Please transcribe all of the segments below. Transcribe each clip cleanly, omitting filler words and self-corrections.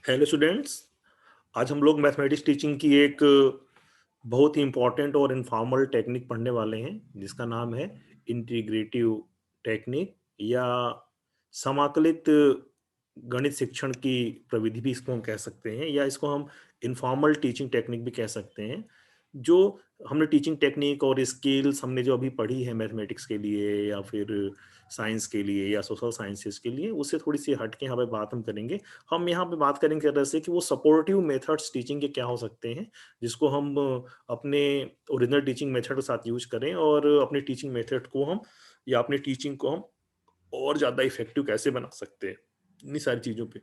Hello students. आज हम लोग मैथमेटिक्स टीचिंग की एक बहुत ही इम्पोर्टेंट और इनफॉर्मल टेक्निक पढ़ने वाले हैं जिसका नाम है इंटीग्रेटिव टेक्निक या समाकलित गणित शिक्षण की प्रविधि भी इसको हम कह सकते हैं या इसको हम इनफॉर्मल टीचिंग टेक्निक भी कह सकते हैं। जो हमने टीचिंग टेक्निक और स्किल्स हमने जो अभी पढ़ी है मैथमेटिक्स के लिए या फिर साइंस के लिए या सोशल साइंसेस के लिए, उससे थोड़ी सी हट के यहाँ पे बात हम करेंगे। हम यहाँ पे बात करेंगे तरह से कि वो सपोर्टिव मेथड्स टीचिंग के क्या हो सकते हैं जिसको हम अपने ओरिजिनल टीचिंग मेथड के साथ यूज करें और अपनी टीचिंग मेथड को हम या अपनी टीचिंग को हम और ज़्यादा इफेक्टिव कैसे बना सकते हैं। इन्हीं सारी चीज़ों पे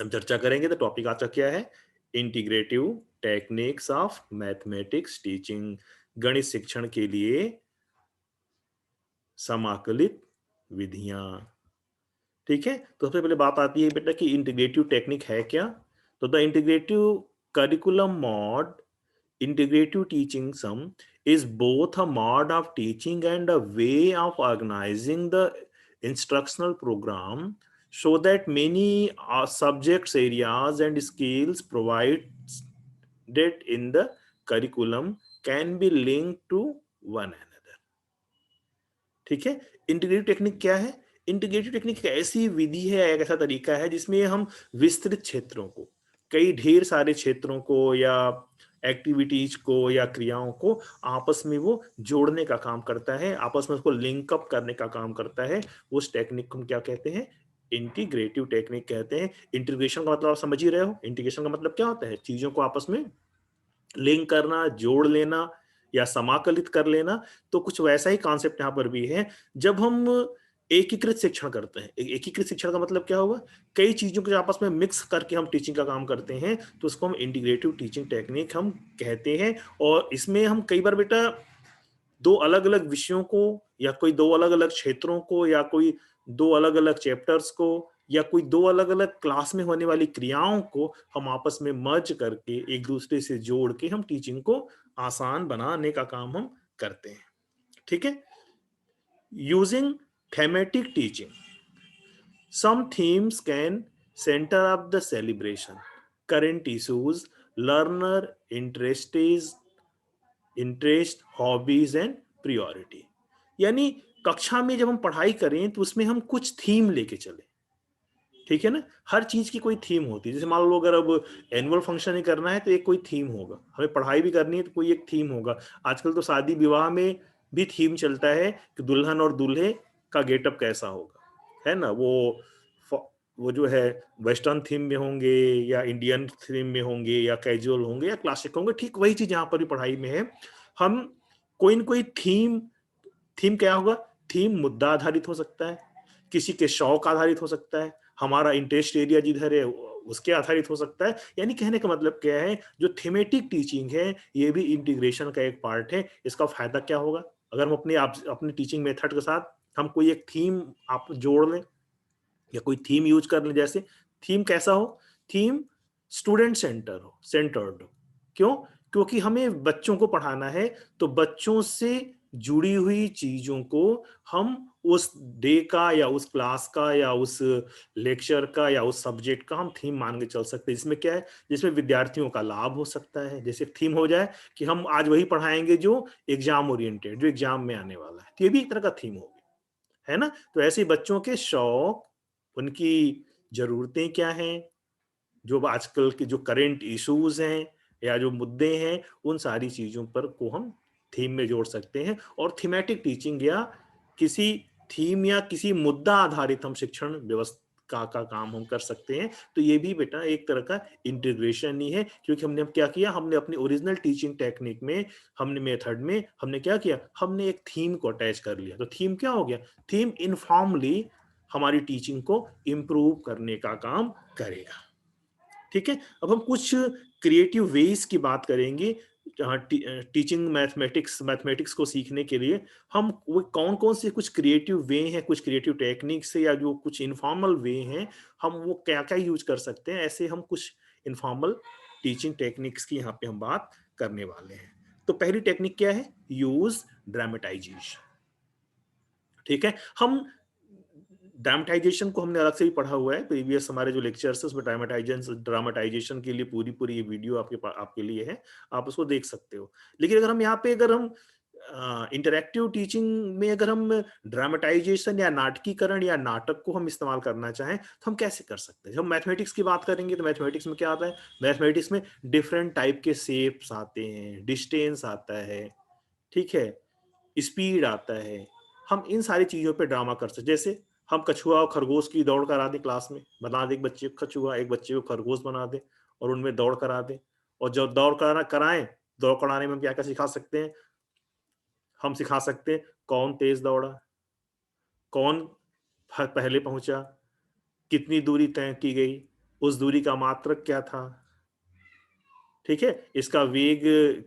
हम चर्चा करेंगे। तो टॉपिक आज का क्या है? Integrative techniques of mathematics teaching, गणित शिक्षण के लिए समाकलित विधियां। ठीक है, तो सबसे पहले बात आती है बेटा कि इंटीग्रेटिव टेक्निक है क्या। तो the integrative curriculum mod, integrative teaching sum is both a mode of teaching and a way of organizing the instructional program so that many subjects areas and skills provided in the curriculum can be linked to one another। ठीक है, integrative technique क्या है? Integrative technique एक ऐसी विधि है, एक ऐसा तरीका है जिसमें हम विस्तृत क्षेत्रों को, कई ढेर सारे क्षेत्रों को या एक्टिविटीज को या क्रियाओं को आपस में वो जोड़ने का काम करता है, आपस में उसको लिंक अप करने का काम करता है। उस टेक्निक को हम क्या कहते हैं? इंटीग्रेटिव टेक्निक कहते हैं। इंटीग्रेशन का मतलब आप समझ ही रहे हो। इंटीग्रेशन का मतलब क्या होता है? चीजों को आपस में लिंक करना, जोड़ लेना या समाकलित कर लेना। तो कुछ वैसा ही कॉन्सेप्ट यहाँ पर भी है। जब हम एकीकृत शिक्षण करते हैं, एकीकृत शिक्षण का मतलब क्या होगा? कई चीजों को आपस में मिक्स करके हम टीचिंग का काम करते हैं, तो उसको हम इंटीग्रेटिव टीचिंग टेक्निक हम कहते हैं। और इसमें हम कई बार बेटा दो अलग अलग विषयों को या कोई दो अलग अलग क्षेत्रों को या कोई दो अलग अलग चैप्टर्स को या कोई दो अलग अलग क्लास में होने वाली क्रियाओं को हम आपस में मर्ज करके एक दूसरे से जोड़ के हम टीचिंग को आसान बनाने का काम हम करते हैं। ठीक है, using thematic teaching some themes can center up the celebration, current issues, learner interest, hobbies and priority। यानी कक्षा में जब हम पढ़ाई करें तो उसमें हम कुछ थीम लेके चले। ठीक है ना, हर चीज की कोई थीम होती है। जैसे मान लो अगर अब एनुअल फंक्शन ही करना है तो एक कोई थीम होगा, हमें पढ़ाई भी करनी है तो कोई एक थीम होगा। आजकल तो शादी विवाह में भी थीम चलता है कि दुल्हन और दूल्हे का गेटअप कैसा होगा, है ना। वो जो है वेस्टर्न थीम में होंगे या इंडियन थीम में होंगे या कैजुअल होंगे या क्लासिक होंगे। ठीक वही चीज यहाँ पर भी पढ़ाई में है। हम कोई न कोई थीम, थीम क्या होगा? थीम मुद्दा आधारित हो सकता है, किसी के शौक आधारित हो सकता है, हमारा इंटरेस्ट एरिया जिधर है उसके आधारित हो सकता है। यानी कहने का मतलब क्या है, जो थीमेटिक टीचिंग है ये भी इंटीग्रेशन का एक पार्ट है। इसका फायदा क्या होगा? अगर हम अपने टीचिंग मेथड के साथ हम कोई एक थीम आप जोड़ लें या कोई थीम यूज कर लें। जैसे थीम कैसा हो? थीम स्टूडेंट सेंटर्ड हो। क्यों? क्योंकि हमें बच्चों को पढ़ाना है, तो बच्चों से जुड़ी हुई चीजों को हम उस डे का या उस क्लास का या उस लेक्चर का या उस सब्जेक्ट का हम थीम मान के चल सकते हैं। जिसमें क्या है? जिसमें विद्यार्थियों का लाभ हो सकता है। जैसे थीम हो जाए कि हम आज वही पढ़ाएंगे जो एग्जाम ओरिएंटेड, जो एग्जाम में आने वाला है, तो ये भी एक तरह का थीम होगी, है ना। तो ऐसे ही बच्चों के शौक, उनकी ज़रूरतें क्या हैं, जो आजकल के जो करंट इश्यूज़ हैं या जो मुद्दे हैं, उन सारी चीज़ों पर को हम थीम में जोड़ सकते हैं। और थीमेटिक टीचिंग या किसी थीम या किसी मुद्दा आधारित हम शिक्षण व्यवस्था का काम हम कर सकते हैं। तो ये भी बेटा एक तरह का इंटीग्रेशन ही है, क्योंकि हमने अब क्या किया, हमने अपनी ओरिजिनल टीचिंग टेक्निक में, हमने मेथड में हमने क्या किया, हमने एक थीम को अटैच कर लिया। तो थीम क्या हो गया? थीम इनफॉर्मली हमारी टीचिंग को इम्प्रूव करने का काम करेगा। ठीक है, अब हम कुछ क्रिएटिव वेज की बात करेंगे। जहाँ टीचिंग मैथमेटिक्स को सीखने के लिए हम वो कौन कौन से कुछ क्रिएटिव वे हैं, कुछ क्रिएटिव टेक्निक्स या जो कुछ इनफॉर्मल वे हैं, हम वो क्या क्या यूज कर सकते हैं। ऐसे हम कुछ इनफॉर्मल टीचिंग टेक्निक्स की यहाँ पे हम बात करने वाले हैं। तो पहली टेक्निक क्या है? Use dramatisation. ठीक है, हम ड्रामेटाइजेशन को हमने अलग से भी पढ़ा हुआ है, प्रीवियस हमारे जो लेक्चर्स है उसमें ड्रामेटाइजेशन के लिए पूरी वीडियो आपके लिए है, आप उसको देख सकते हो। लेकिन अगर हम यहाँ पे अगर हम इंटरैक्टिव टीचिंग में अगर हम ड्रामेटाइजेशन या नाटकीकरण या नाटक को हम इस्तेमाल करना चाहें तो हम कैसे कर सकते हैं? जब मैथमेटिक्स की बात करेंगे तो मैथमेटिक्स में क्या आता है? मैथमेटिक्स में डिफरेंट टाइप के शेप्स आते हैं, डिस्टेंस आता है, ठीक है, स्पीड आता है। हम इन सारी चीजों पे ड्रामा कर सकते, जैसे हम कछुआ और खरगोश की दौड़ करा दें क्लास में, बना दें एक बच्चे को कछुआ, एक बच्चे को खरगोश बना दें और उनमें दौड़ करा दें। और जब दौड़ कराएं, दौड़ कराने में हम क्या क्या सिखा सकते हैं? हम सिखा सकते हैं कौन तेज दौड़ा, कौन पहले पहुंचा, कितनी दूरी तय की गई, उस दूरी का मात्रक क्या था, ठीक है, इसका वेग,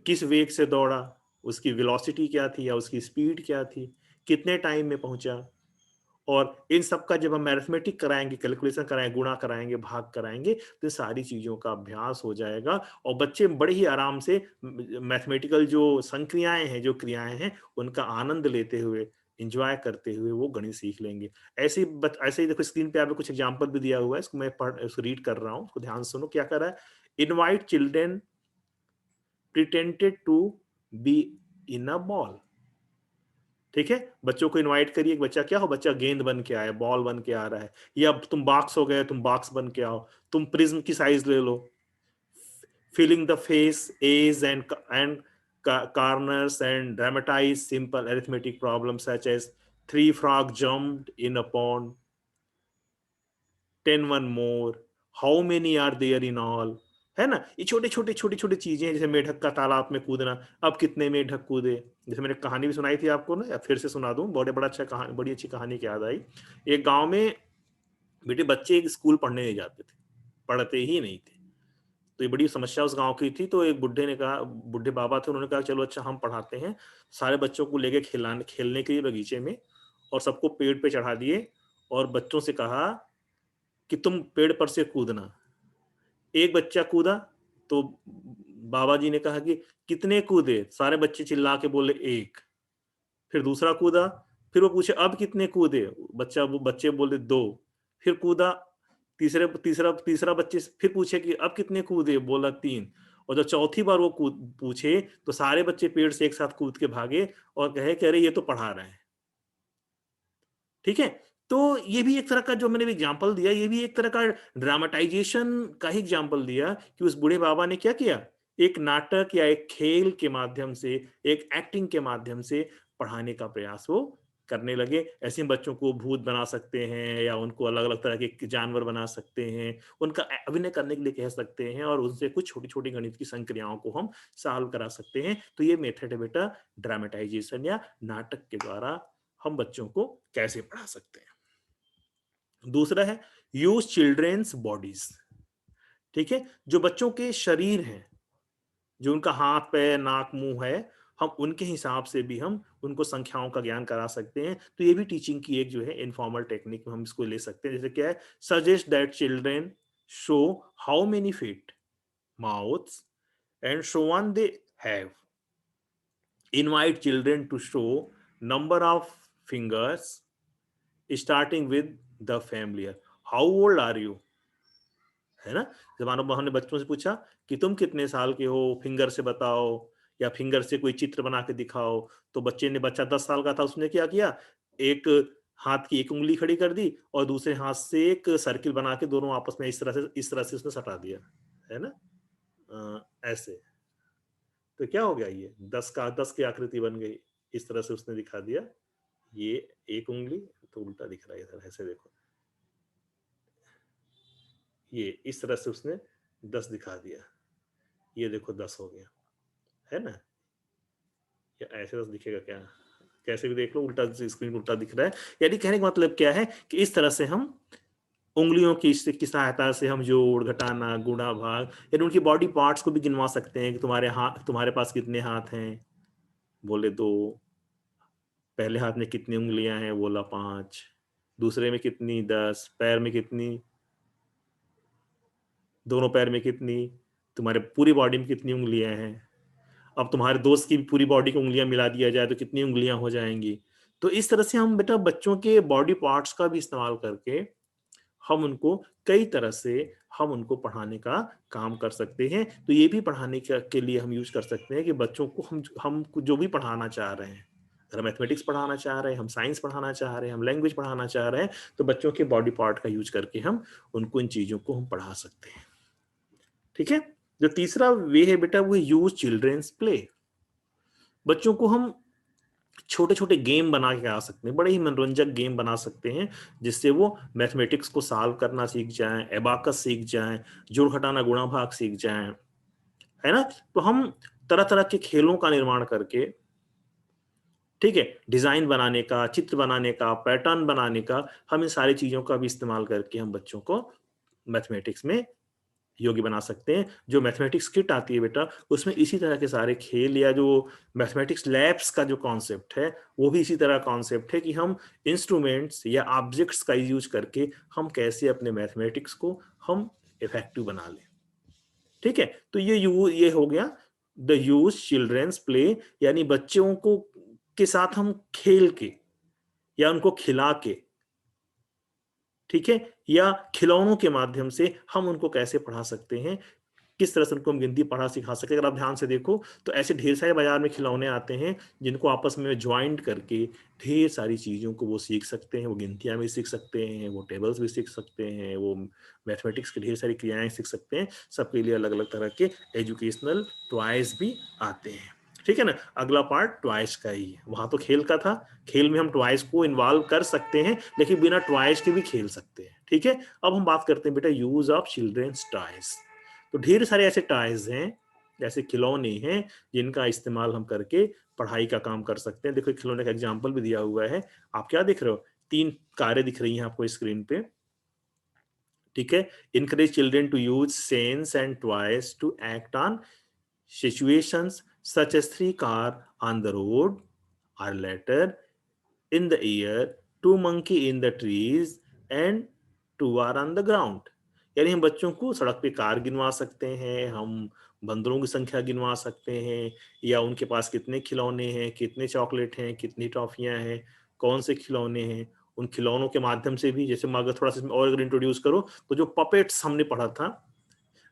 किस वेग से दौड़ा, उसकी वेलोसिटी क्या थी या उसकी स्पीड क्या थी, कितने टाइम में पहुंचा। और इन सब का जब हम मैथमेटिक कराएंगे, कैलकुलेशन कराएंगे, गुणा कराएंगे, भाग कराएंगे, तो सारी चीजों का अभ्यास हो जाएगा और बच्चे बड़े ही आराम से मैथमेटिकल जो संक्रियाएं हैं, जो क्रियाएं हैं, उनका आनंद लेते हुए, इंजॉय करते हुए वो गणित सीख लेंगे। ऐसे ही देखो स्क्रीन पे आपको कुछ एग्जांपल भी दिया हुआ है, इसको मैं इसको रीड कर रहा हूँ, उसको ध्यान से सुनो। क्या कर रहा है? Invite children pretended to be in a ball. ठीक है, बच्चों को इनवाइट करिए, बच्चा क्या हो, बच्चा गेंद बन के आए, बॉल बन के आ रहा है, या तुम बॉक्स हो गए, तुम बॉक्स बन के आओ, तुम प्रिज्म की साइज ले लो, filling the face, A's and corners, and dramatize simple arithmetic problems such as 3 frogs jumped in a pond, 10 more, how many are there in all। है ना, ये छोटे छोटे चीजें हैं, जैसे मेढक का तालाब में कूदना, अब कितने मेढक कूदे। जैसे मैंने कहानी भी सुनाई थी आपको ना, या फिर से सुना दूं, बड़ा अच्छा कहानी, बड़ी अच्छी कहानी की याद आई। एक गांव में बेटे बच्चे एक स्कूल पढ़ने नहीं जाते थे, पढ़ते ही नहीं थे। तो ये बड़ी समस्या उस गांव की थी। तो एक बुढ़े ने कहा, बुढ़े बाबा थे, उन्होंने कहा चलो अच्छा हम पढ़ाते हैं। सारे बच्चों को लेके खेलने के लिए बगीचे में, और सबको पेड़ पे चढ़ा दिए और बच्चों से कहा कि तुम पेड़ पर से कूदना। एक बच्चा कूदा तो बाबा जी ने कहा कि कितने कूदे? सारे बच्चे चिल्ला के बोले एक। फिर दूसरा कूदा, फिर वो पूछे अब कितने कूदे? बच्चे बोले दो। फिर कूदा, तीसरे तीसरा तीसरा बच्चे फिर पूछे कि अब कितने कूदे? बोला तीन। और जब चौथी बार वो कूद पूछे तो सारे बच्चे पेड़ से एक साथ कूद के भागे और कहे कि अरे ये तो पढ़ा रहे हैं। ठीक है, तो ये भी एक तरह का, जो मैंने एग्जांपल दिया, ये भी एक तरह का ड्रामेटाइजेशन का ही एग्जांपल दिया कि उस बूढ़े बाबा ने क्या किया, एक नाटक या एक खेल के माध्यम से, एक एक्टिंग के माध्यम से पढ़ाने का प्रयास वो करने लगे। ऐसे ही बच्चों को भूत बना सकते हैं, या उनको अलग अलग तरह के जानवर बना सकते हैं, उनका अभिनय करने के लिए कह सकते हैं, और उनसे कुछ छोटी छोटी गणित की संक्रियाओं को हम सॉल्व करा सकते हैं। तो ये मेथड है बेटा, ड्रामेटाइजेशन या नाटक के द्वारा हम बच्चों को कैसे पढ़ा सकते हैं। दूसरा है यूज चिल्ड्रेन्स बॉडीज। ठीक है, जो बच्चों के शरीर हैं, जो उनका हाथ पैर नाक मुंह है, हम उनके हिसाब से भी हम उनको संख्याओं का ज्ञान करा सकते हैं। तो ये भी टीचिंग की एक जो है इनफॉर्मल टेक्निक में हम इसको ले सकते हैं। जैसे क्या है, suggest that children show how many feet, mouths and so on they have. Invite children to show number of fingers starting with the familiar. How old are you? है ना, जब मानो हमने बच्चों से पूछा कि तुम कितने साल के हो, फिंगर से बताओ, या फिंगर से कोई चित्र बना के दिखाओ। तो बच्चा 10 साल का था, उसने क्या किया, एक हाथ की एक उंगली खड़ी कर दी और दूसरे हाथ से एक सर्किल बना के दोनों आपस में इस तरह से उसने सटा दिया, है ना, ऐसे। तो क्या हो गया, ये 10 की आकृति बन गई, इस तरह से उसने दिखा दिया। ये एक उंगली तो उल्टा दिख रहा है इधर, ऐसे देखो, ये इस तरह से उसने 10 दिखा दिया, ये देखो 10 हो गया, है ना। या ऐसे 10 दिखेगा क्या? कैसे भी देख लो, उल्टा स्क्रीन उल्टा दिख रहा है। यानी कहने का मतलब क्या है कि इस तरह से हम उंगलियों की सहायता से हम जोड़ घटाना गुणा भाग, यानी उनकी बॉडी पार्ट्स को भी गिनवा सकते हैं कि तुम्हारे पास कितने हाथ हैं? बोले दो। पहले हाथ में कितनी उंगलियां हैं? बोला 5। दूसरे में कितनी? 10। पैर में कितनी? दोनों पैर में कितनी? तुम्हारे पूरी बॉडी में कितनी उंगलियां हैं? अब तुम्हारे दोस्त की पूरी बॉडी की उंगलियां मिला दिया जाए तो कितनी उंगलियां हो जाएंगी? तो इस तरह से हम बेटा बच्चों के बॉडी पार्ट्स का भी इस्तेमाल करके हम उनको कई तरह से हम उनको पढ़ाने का काम कर सकते हैं। तो ये भी पढ़ाने के लिए हम यूज कर सकते हैं कि बच्चों को हम जो भी पढ़ाना चाह रहे हैं, अगर मैथमेटिक्स पढ़ाना चाह रहे हैं, हम साइंस पढ़ाना चाह रहे हैं, हम लैंग्वेज पढ़ाना चाह रहे हैं, तो बच्चों के बॉडी पार्ट का यूज करके हम उनको इन चीजों को हम पढ़ा सकते हैं। ठीक है। जो तीसरा वे है बेटा वो यूज चिल्ड्रेंस प्ले। बच्चों को हम छोटे छोटे गेम बना के आ सकते हैं, बड़े ही मनोरंजक गेम बना सकते हैं, जिससे वो मैथमेटिक्स को सॉल्व करना सीख जाएं, एबाकस सीख जाएं, जोड़ घटाना गुणा भाग सीख जाएं, है ना। तो हम तरह तरह के खेलों का निर्माण करके, ठीक है, डिजाइन बनाने का, चित्र बनाने का, पैटर्न बनाने का, हम इन सारी चीजों का भी इस्तेमाल करके हम बच्चों को मैथमेटिक्स में योग्य बना सकते हैं। जो मैथमेटिक्स किट आती है बेटा, उसमें इसी तरह के सारे खेल, या जो मैथमेटिक्स लैब्स का जो कॉन्सेप्ट है, वो भी इसी तरह कॉन्सेप्ट है कि हम इंस्ट्रूमेंट्स या ऑब्जेक्ट्स का यूज करके हम कैसे अपने मैथमेटिक्स को हम इफेक्टिव बना लें। ठीक है। तो ये हो गया द यूज चिल्ड्रेंस प्ले, यानी बच्चों को के साथ हम खेल के या उनको खिला के, ठीक है, या खिलौनों के माध्यम से हम उनको कैसे पढ़ा सकते हैं, किस तरह से उनको हम गिनती पढ़ा सिखा सके। अगर आप ध्यान से देखो तो ऐसे ढेर सारे बाजार में खिलौने आते हैं जिनको आपस में ज्वाइंट करके ढेर सारी चीज़ों को वो सीख सकते हैं। वो गिनतियाँ भी सीख सकते हैं, वो टेबल्स भी सीख सकते हैं, वो मैथमेटिक्स की ढेर सारी क्रियाएं सीख सकते हैं। सबके लिए अलग अलग तरह के एजुकेशनल टॉयज भी आते हैं। ठीक है ना। अगला पार्ट टॉयज का ही है। वहां तो खेल का था, खेल में हम टॉयज को इन्वॉल्व कर सकते हैं, लेकिन बिना टॉयज के भी खेल सकते हैं। ठीक है। अब हम बात करते हैं बेटा यूज ऑफ चिल्ड्रेंस टॉयज। तो ढेर सारे ऐसे टॉयज हैं, ऐसे खिलौने हैं, जिनका इस्तेमाल हम करके पढ़ाई का काम कर सकते हैं। देखो खिलौने का एग्जाम्पल भी दिया हुआ है। आप क्या देख रहे हो, 3 कारें दिख रही हैं आपको स्क्रीन पे। ठीक है। Encourage children to use sense and toys to act on situations such as 3 car on the road, और letter in the air, 2 monkey in the trees and 2 are on the ground। यानी हम बच्चों को सड़क पे कार गिनवा सकते हैं, हम बंदरों की संख्या गिनवा सकते हैं, या उनके पास कितने खिलौने हैं, कितने चॉकलेट हैं, कितनी टॉफियां हैं, कौन से खिलौने हैं। उन खिलौनों के माध्यम से भी, जैसे मैं अगर थोड़ा सा और अगर इंट्रोड्यूस करो, तो जो पपेट्स हमने पढ़ा था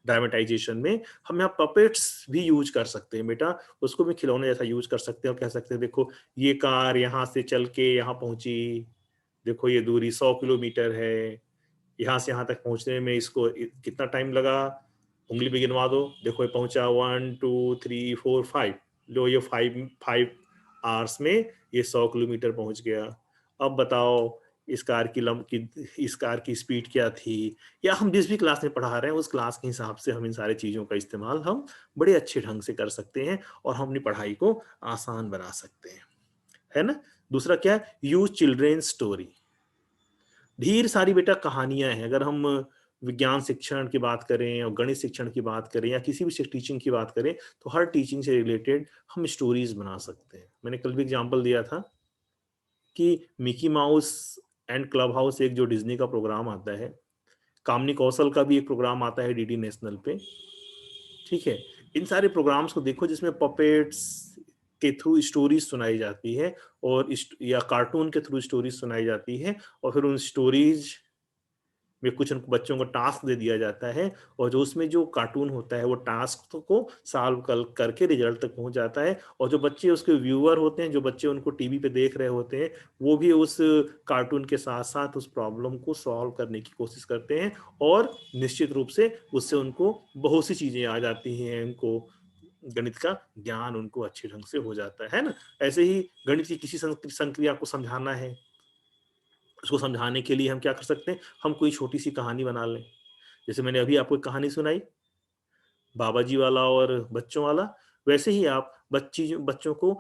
ड्रामेटाइजेशन में, हम यहाँ पपेट्स भी यूज कर सकते हैं बेटा। उसको भी खिलौने जैसा यूज कर सकते हैं और कह सकते हैं देखो ये कार यहाँ से चल के यहाँ पहुंची, देखो ये दूरी 100 किलोमीटर है, यहाँ से यहाँ तक पहुंचने में इसको कितना टाइम लगा, उंगली पे गिनवा दो, देखो ये पहुंचा 1 2 3 4 5, लो ये 5 आवर्स में ये 100 किलोमीटर पहुंच गया। अब बताओ इस कार की इस कार की स्पीड क्या थी, या हम जिस भी क्लास में पढ़ा रहे हैं उस क्लास के हिसाब से हम इन सारी चीज़ों का इस्तेमाल हम बड़े अच्छे ढंग से कर सकते हैं, और हम अपनी पढ़ाई को आसान बना सकते हैं, है ना। दूसरा क्या है, यूज चिल्ड्रेन स्टोरी। ढेर सारी बेटा कहानियां हैं। अगर हम विज्ञान शिक्षण की बात करें और गणित शिक्षण की बात करें या किसी भी टीचिंग की बात करें, तो हर टीचिंग से रिलेटेड हम स्टोरीज बना सकते हैं। मैंने कल भी एग्जांपल दिया था कि Mickey mouse and club house, एक जो डिज्नी का प्रोग्राम आता है, कामनी कौशल का भी एक प्रोग्राम आता है डीडी नेशनल पे। ठीक है। इन सारे प्रोग्राम्स को देखो जिसमें पपेट्स के थ्रू स्टोरीज सुनाई जाती है, और या कार्टून के थ्रू स्टोरीज सुनाई जाती है, और फिर उन स्टोरीज में कुछ उनको बच्चों को टास्क दे दिया जाता है, और जो उसमें जो कार्टून होता है वो टास्क को सॉल्व करके रिजल्ट तक पहुंच जाता है। और जो बच्चे उसके व्यूअर होते हैं, जो बच्चे उनको टीवी पे देख रहे होते हैं, वो भी उस कार्टून के साथ साथ उस प्रॉब्लम को सॉल्व करने की कोशिश करते हैं, और निश्चित रूप से उससे उनको बहुत सी चीजें आ जाती हैं। उनको गणित का ज्ञान उनको अच्छे ढंग से हो जाता है ना। ऐसे ही गणित की किसी संक्रिया को समझाना है, उसको समझाने के लिए हम क्या कर सकते हैं, हम कोई छोटी सी कहानी बना लें। जैसे मैंने अभी आपको एक कहानी सुनाई, बाबा जी वाला और बच्चों वाला, वैसे ही आप बच्चों को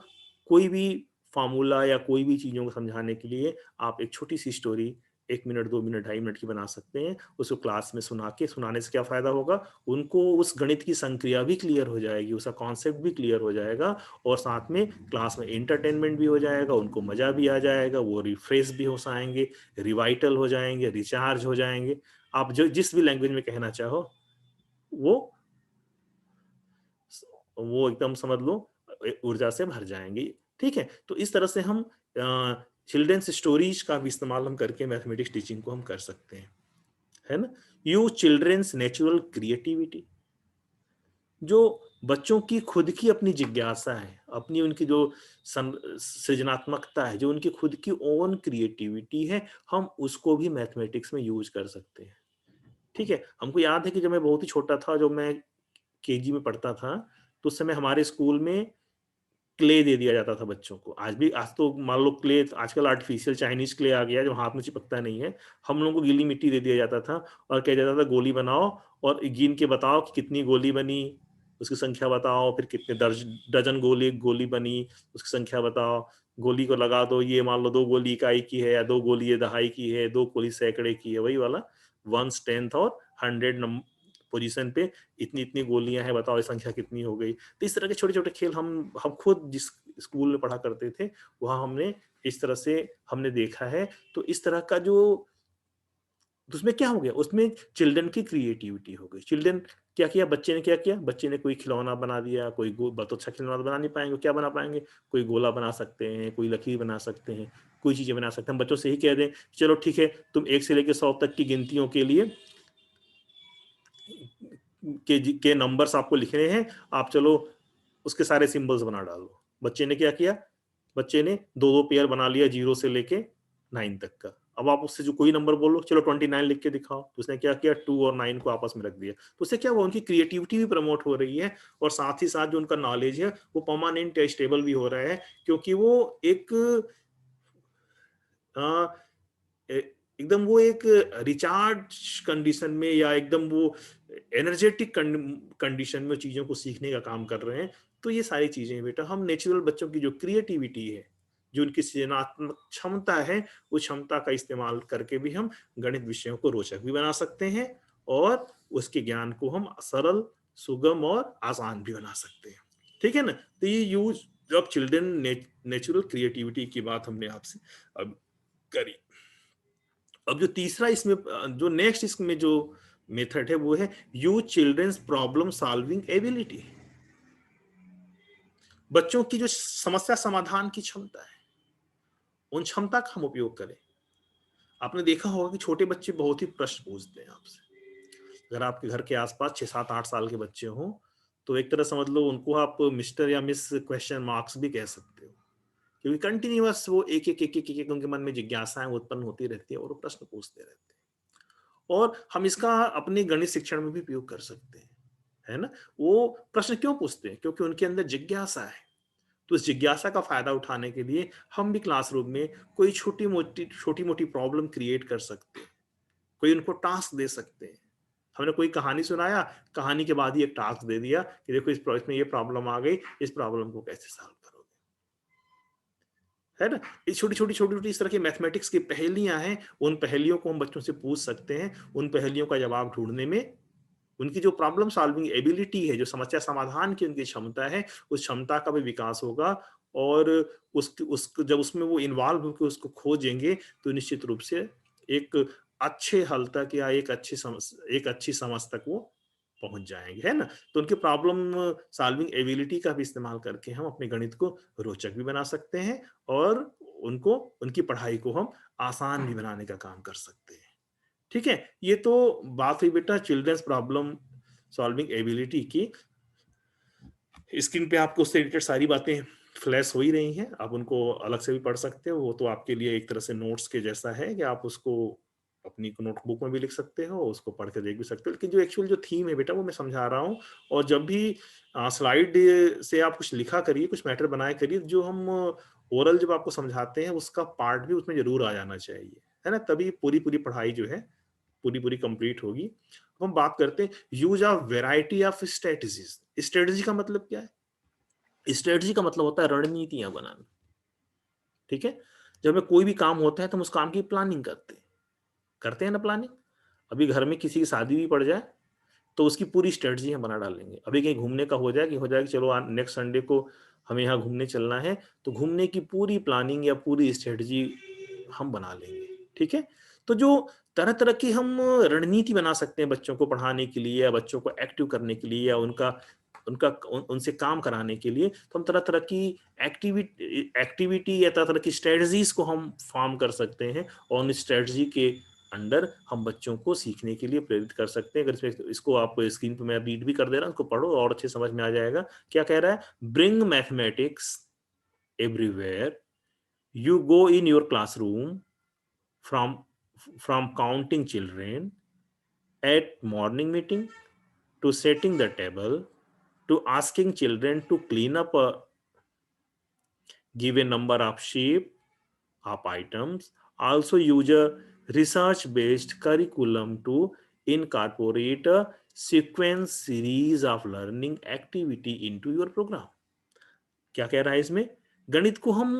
कोई भी फार्मूला या कोई भी चीज़ों को समझाने के लिए आप एक छोटी सी स्टोरी 1 मिनट 2 मिनट 2.5 मिनट की बना सकते हैं। उसको क्लास में सुनाने से क्या फ़ायदा होगा, उनको उस गणित की संक्रिया भी क्लियर हो जाएगी, उसका कॉन्सेप्ट भी क्लियर हो जाएगा, और साथ में क्लास में एंटरटेनमेंट भी हो जाएगा, उनको मज़ा भी आ जाएगा, वो रिफ्रेश भी हो जाएंगे, रिवाइटल हो जाएंगे, रिचार्ज हो जाएंगे। आप जो जिस भी लैंग्वेज में कहना चाहो, वो वो एकदम समझ लो ऊर्जा से भर जाएंगे। ठीक है। तो इस तरह से हम चिल्ड्रंस स्टोरीज का भी इस्तेमाल हम करके मैथमेटिक्स टीचिंग को हम कर सकते हैं, है ना। यू चिल्ड्रंस नेचुरल क्रिएटिविटी, जो बच्चों की खुद की अपनी जिज्ञासा है, अपनी उनकी जो सृजनात्मकता है, जो उनकी खुद की ओन क्रिएटिविटी है, हम उसको भी मैथमेटिक्स में यूज कर सकते हैं। ठीक है, हमको याद है कि जब मैं बहुत ही छोटा था, जब मैं केजी में पढ़ता था, तो उस समय हमारे स्कूल में क्ले दे दिया जाता था बच्चों को। आज भी, आज तो मान लो क्ले, आजकल आर्टिफिशियल चाइनीज क्ले आ गया है जो हाथ में चिपकता नहीं है। हम लोगों को गीली मिट्टी दे दिया जाता था और कहा जाता था गोली बनाओ और गिन के बताओ कि कितनी गोली बनी, उसकी संख्या बताओ, फिर कितने डजन गोली गोली बनी, उसकी संख्या बताओ। गोली को लगा दो, ये मान लो 2 गोली इकाई की है, या 2 गोली ये दहाई की है, 2 गोली सैकड़े की है, वही वाला 1 10th और 100 पोजीशन पे इतनी इतनी गोलियां हैं, बताओ ये संख्या कितनी हो गई। तो इस तरह के छोटे छोटे खेल हम खुद जिस स्कूल में पढ़ा करते थे वहां हमने इस तरह से हमने देखा है। तो इस तरह का जो, तो उसमें क्या हो गया, उसमें चिल्ड्रन की क्रिएटिविटी हो गई। चिल्ड्रन क्या किया, बच्चे ने क्या किया, बच्चे ने कोई खिलौना बना दिया, कोई बहुत अच्छा खिलौना तो बना नहीं पाएंगे, क्या बना पाएंगे, कोई गोला बना सकते हैं, कोई लकीर बना सकते हैं, कोई चीजें बना सकते हैं। हम बच्चों से ही कह दें चलो ठीक है, तुम 1 से लेकर 100 तक की गिनतियों के लिए के नंबर्स आपको लिखने हैं, आप चलो उसके सारे सिंबल्स बना डालो। बच्चे ने क्या किया, बच्चे ने 2-2 पेयर बना लिया 0 से लेके 9 तक का। अब आप उससे जो कोई नंबर बोलो, चलो 29 लिख के दिखाओ, तो उसने क्या किया, 2 और 9 को आपस में रख दिया। तो उससे क्या हुआ, उनकी क्रिएटिविटी भी प्रमोट हो रही है और साथ ही साथ जो उनका नॉलेज है वो परमानेंट स्टेबल भी हो रहा है, क्योंकि वो एक अ, एकदम वो एक रिचार्ज कंडीशन में, या एकदम वो एनर्जेटिक कंडीशन में चीजों को सीखने का काम कर रहे हैं। तो ये सारी चीजें बेटा, हम नेचुरल बच्चों की जो क्रिएटिविटी है, जो उनकी सृजनात्मक क्षमता है, उस क्षमता का इस्तेमाल करके भी हम गणित विषयों को रोचक भी बना सकते हैं और उसके ज्ञान को हम सरल, सुगम और आसान भी बना सकते हैं। ठीक है ना। तो ये use of children natural creativity की बात हमने आपसे अब करी। अब जो तीसरा इसमें जो नेक्स्ट इसमें जो मेथड है वो है use children's problem solving ability. बच्चों की जो समस्या समाधान की क्षमता है, उन क्षमता का हम उपयोग करें। आपने देखा होगा कि छोटे बच्चे बहुत ही प्रश्न पूछते हैं आपसे। अगर आपके घर के आसपास 6 7 8 साल के बच्चे हों, तो एक तरह समझ लो उनको आप मिस्टर या मिस क्वेश्चन मार्क्स भी कह सकते हो, क्योंकि कंटिन्यूअस वो एक एक उनके मन में जिज्ञासाएं उत्पन्न होती रहती है और वो प्रश्न पूछते रहते हैं। और हम इसका अपने गणित शिक्षण में भी उपयोग कर सकते हैं, है ना। वो प्रश्न क्यों पूछते हैं, क्योंकि उनके अंदर जिज्ञासा है। तो इस जिज्ञासा का फायदा उठाने के लिए हम भी क्लासरूम में कोई छोटी मोटी प्रॉब्लम क्रिएट कर सकते हैं, कोई उनको टास्क दे सकते हैं। हमने कोई कहानी सुनाया, कहानी के बाद ही एक टास्क दे दिया कि देखो इस प्रोजेक्ट में ये प्रॉब्लम आ गई, इस प्रॉब्लम को कैसे सॉल्व करोगे, है ना। ये छोटी छोटी इस तरह की मैथमेटिक्स की पहेलियां हैं, उन पहेलियों को हम बच्चों से पूछ सकते हैं। उन पहेलियों का जवाब ढूंढने में उनकी जो प्रॉब्लम सॉल्विंग एबिलिटी है, जो समस्या समाधान की उनकी क्षमता है, उस क्षमता का भी विकास होगा। और उस जब उसमें वो इन्वॉल्व होकर उसको खोजेंगे, तो निश्चित रूप से एक अच्छे हल तक या एक अच्छी समझ तक वो पहुंच जाएंगे, है ना। तो उनके प्रॉब्लम सॉल्विंग एबिलिटी का भी इस्तेमाल करके हम अपने गणित को रोचक भी बना सकते हैं और उनको, उनकी पढ़ाई को हम आसान भी बनाने का काम कर सकते हैं। ठीक है, ये तो बात हुई बेटा चिल्ड्रंस प्रॉब्लम सॉल्विंग एबिलिटी की। स्क्रीन पे आपको उससे रिलेटेड सारी बातें फ्लैश हो ही रही हैं, आप उनको अलग से भी पढ़ सकते हो। वो तो आपके लिए एक तरह से नोट्स के जैसा है कि आप उसको अपनी नोटबुक में भी लिख सकते हो, उसको पढ़ के देख भी सकते हो। लेकिन जो एक्चुअल जो थीम है बेटा वो मैं समझा रहा हूँ। और जब भी स्लाइड से आप कुछ लिखा करिए, कुछ मैटर बनाया करिए, जो हम ओरल जब आपको समझाते हैं उसका पार्ट भी उसमें जरूर आ जाना चाहिए, है ना। तभी पूरी पूरी पढ़ाई जो है पूरी पूरी कंप्लीट होगी। अब हम बात करते हैं use of variety of strategies. Strategy का मतलब क्या है, स्ट्रेटजी का मतलब होता है रणनीतियां बनाना। ठीक है, जब हमें कोई भी काम होता है तो हम उस काम की प्लानिंग करते हैं ना प्लानिंग। अभी घर में किसी की शादी भी पड़ जाए तो उसकी पूरी स्ट्रेटजी हम बना डालेंगे। अभी कहीं घूमने का हो जाए कि चलो नेक्स्ट संडे को हमें यहाँ घूमने चलना है, तो घूमने की पूरी प्लानिंग या पूरी स्ट्रेटजी हम बना लेंगे। ठीक है, तो जो तरह तरह की हम रणनीति बना सकते हैं बच्चों को पढ़ाने के लिए या बच्चों को एक्टिव करने के लिए या उनका उनसे काम कराने के लिए, तो हम तरह तरह की एक्टिविटी या तरह तरह की स्ट्रेटजीज को हम फॉर्म कर सकते हैं, और उन स्ट्रेटजी के अंडर हम बच्चों को सीखने के लिए प्रेरित कर सकते हैं। अगर इसको आप स्क्रीन पे मैं रीड भी कर दे रहा हूँ, उसको पढ़ो और अच्छे समझ में आ जाएगा। क्या कह रहा है? Bring mathematics everywhere you go in your classroom, from from counting children at morning meeting to setting the table to asking children to clean up a given number of sheep of items. Also use a research based curriculum to incorporate a sequence series of learning activity into your program. क्या कह रहा है इसमें? गणित को हम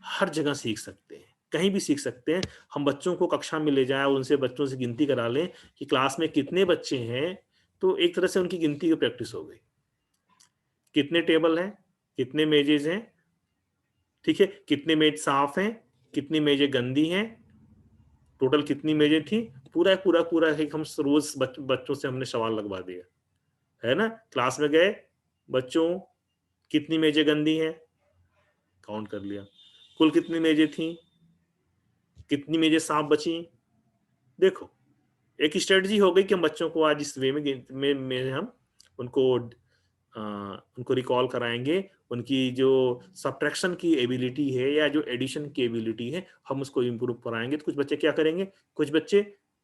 हर जगह सीख सकते हैं, कहीं भी सीख सकते हैं। हम बच्चों को कक्षा में ले जाएं और उनसे बच्चों से गिनती करा लें कि क्लास में कितने बच्चे हैं, तो एक तरह से उनकी गिनती की प्रैक्टिस हो गई। कितने टेबल हैं, कितने मेजेज हैं, ठीक है, कितने मेज साफ हैं, कितनी मेजें गंदी हैं, टोटल कितनी मेजें थी, पूरा पूरा पूरा एक हम रोज बच्चों से हमने सवाल लगवा दिया, है ना। क्लास में गए, बच्चों कितनी मेजें गंदी हैं, काउंट कर लिया, कुल कितनी मेजें थी, कितनी मेजें साफ बची। देखो, एक स्ट्रेटजी हो गई कि हम बच्चों को आज इस वे में हम उनको उनको रिकॉल कराएंगे। उनकी जो सब्ट्रैक्शन की एबिलिटी है या जो एडिशन की एबिलिटी है, हम उसको इम्प्रूव कराएंगे। तो कुछ बच्चे क्या करेंगे, कुछ बच्चे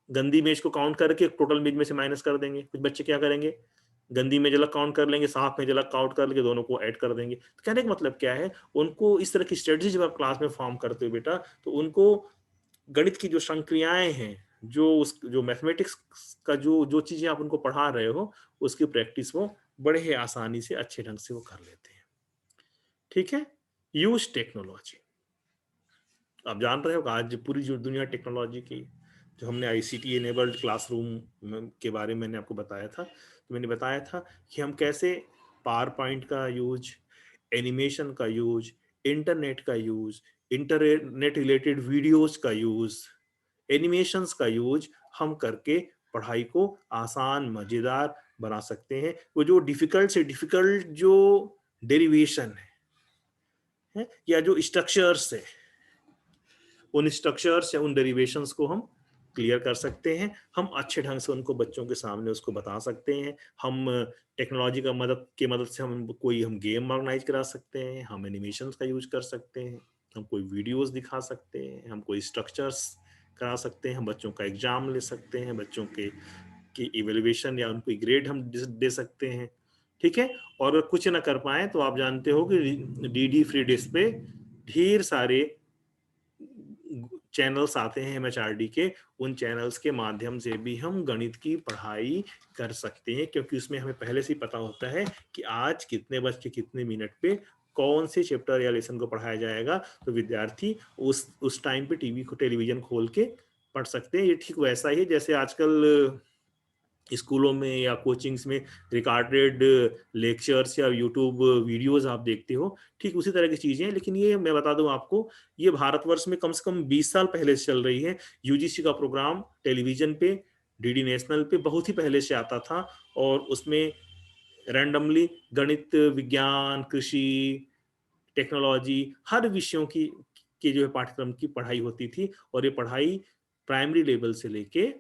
गंदी मेज को काउंट करके टोटल मेज में से माइनस कर देंगे। कुछ बच्चे क्या करेंगे, गंदी मेज अलग काउंट कर लेंगे, साफ मेज अलग काउंट कर लेंगे, दोनों को ऐड कर देंगे। तो कहने का मतलब क्या है, उनको इस तरह की स्ट्रेटजी जब आप क्लास में फॉर्म करते हो बेटा, तो उनको गणित की जो संक्रियाएं हैं, जो मैथमेटिक्स का जो जो चीजें आप उनको पढ़ा रहे हो, उसकी प्रैक्टिस वो बड़े ही आसानी से अच्छे ढंग से वो कर लेते हैं। ठीक है। Use technology. आप जान रहे हो कि आज पूरी जो दुनिया टेक्नोलॉजी की, जो हमने आईसीटी एनेबल्ड क्लासरूम के बारे में मैंने आपको बताया था, तो मैंने बताया था कि हम कैसे पावर पॉइंट का यूज, एनिमेशन का यूज, इंटरनेट का यूज, इंटरनेट रिलेटेड वीडियोस का यूज, एनिमेशंस का यूज हम करके पढ़ाई को आसान मजेदार बना सकते हैं। वो जो डिफिकल्ट से डिफिकल्ट जो डेरिवेशन है या जो स्ट्रक्चर्स है, उन स्ट्रक्चर्स या उन डेरिवेशंस को हम क्लियर कर सकते हैं। हम अच्छे ढंग से उनको बच्चों के सामने उसको बता सकते हैं। हम टेक्नोलॉजी का मदद से हम गेम ऑर्गेनाइज करा सकते हैं, हम एनिमेशंस का यूज कर सकते हैं, हम कोई वीडियोस दिखा सकते हैं, हम कोई स्ट्रक्चर्स करा सकते हैं, हम बच्चों का एग्जाम ले सकते हैं, बच्चों के की इवेल्युएशन या उनको ग्रेड हम दे सकते हैं। ठीक है। और अगर कुछ ना कर पाए तो आप जानते हो कि डीडी फ्री डिश पे ढेर सारे चैनल्स आते हैं एमएचआरडी के। उन चैनल्स के माध्यम से भी हम गणित की पढ़ाई कर सकते हैं, क्योंकि उसमें हमें पहले से ही पता होता है कि आज कितने बज के कितने मिनट पे कौन से चैप्टर या लेसन को पढ़ाया जाएगा। तो विद्यार्थी उस टाइम पे टेलीविजन खोल के पढ़ सकते हैं। ये ठीक वैसा ही है जैसे आजकल स्कूलों में या कोचिंग्स में रिकॉर्डेड लेक्चर्स या यूट्यूब वीडियोस आप देखते हो, ठीक उसी तरह की चीजें हैं। लेकिन ये मैं बता दूं आपको, ये भारतवर्ष में कम से कम 20 साल पहले से चल रही है। यूजीसी का प्रोग्राम टेलीविजन पे, डीडी नेशनल पे बहुत ही पहले से आता था, और उसमें रैंडमली गणित, विज्ञान, कृषि, टेक्नोलॉजी, हर विषयों की जो है पाठ्यक्रम की पढ़ाई होती थी। और ये पढ़ाई प्राइमरी लेवल से लेके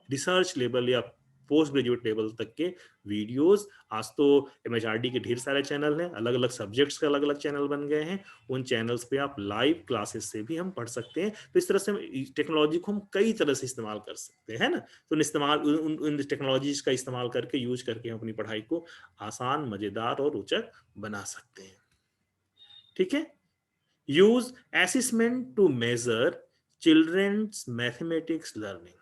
रिसर्च लेवल या पोस्ट ग्रेजुएट लेवल तक के वीडियोस, आज तो एमएचआरडी के ढेर सारे चैनल हैं, अलग अलग सब्जेक्ट्स के अलग अलग चैनल बन गए हैं। उन चैनल्स पे आप लाइव क्लासेस से भी हम पढ़ सकते हैं। तो इस तरह से टेक्नोलॉजी को हम कई तरह से इस्तेमाल कर सकते हैं ना। तो उन टेक्नोलॉजीज का इस्तेमाल करके, यूज करके हम अपनी पढ़ाई को आसान, मजेदार और रोचक बना सकते हैं। ठीक है। Use assessment to measure children's mathematics learning.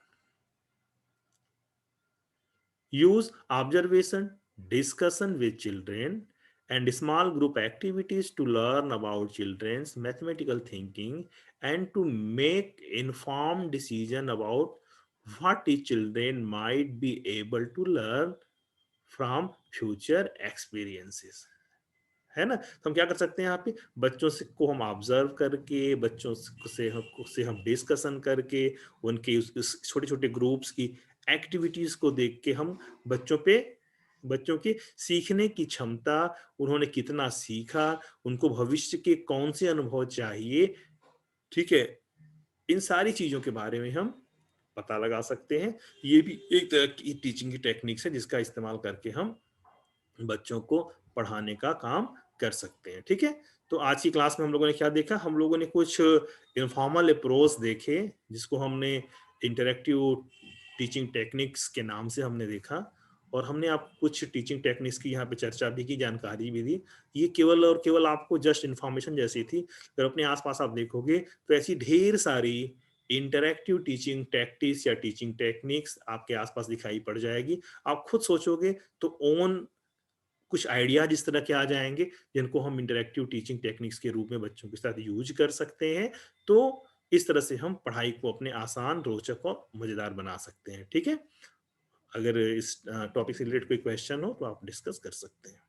Use observation, discussion with children, and small group activities to learn about children's mathematical thinking and to make informed decision about what the children might be able to learn from future experiences। है ना। तो हम क्या कर सकते हैं, यहाँ पे बच्चों से को हम ऑब्जर्व करके, बच्चों से हम डिस्कशन करके, उनके उस छोटे छोटे ग्रुप्स की एक्टिविटीज को देख के हम बच्चों पे बच्चों की सीखने की क्षमता, उन्होंने कितना सीखा, उनको भविष्य के कौन से अनुभव चाहिए, ठीक है? इन सारी चीज़ों के बारे में हम पता लगा सकते हैं। ये भी एक तरह की टीचिंग की टेक्निक्स है जिसका इस्तेमाल करके हम बच्चों को पढ़ाने का काम कर सकते हैं, ठीक है? तो आज की क्लास में हम लोगों ने क्या देखा? हम लोगों ने कुछ इन्फॉर्मल अप्रोच देखे, जिसको हमने इंटरैक्टिव टीचिंग टेक्निक्स के नाम से हमने देखा और हमने आपको कुछ टीचिंग टेक्निक्स की यहाँ पे चर्चा भी की, जानकारी भी दी। ये केवल और केवल आपको जस्ट इन्फॉर्मेशन जैसी थी। अगर अपने आस-पास आप देखोगे, तो ऐसी ढेर सारी इंटरैक्टिव टीचिंग टैक्टिक्स या टीचिंग टेक्निक्स आपके आस-पास दिखाई पड़ जाएगी। आप खुद सोचोगे तो ओन कुछ आइडियाज इस तरह के आ जाएँगे, जिनको हम इंटरैक्टिव टीचिंग टेक्निक्स के रूप में बच्चों के साथ यूज़ कर सकते हैं। तो इस तरह से हम पढ़ाई को अपने आसान, रोचक और मज़ेदार बना सकते हैं, ठीक है? अगर इस टॉपिक से रिलेटेड कोई क्वेश्चन हो तो आप डिस्कस कर सकते हैं।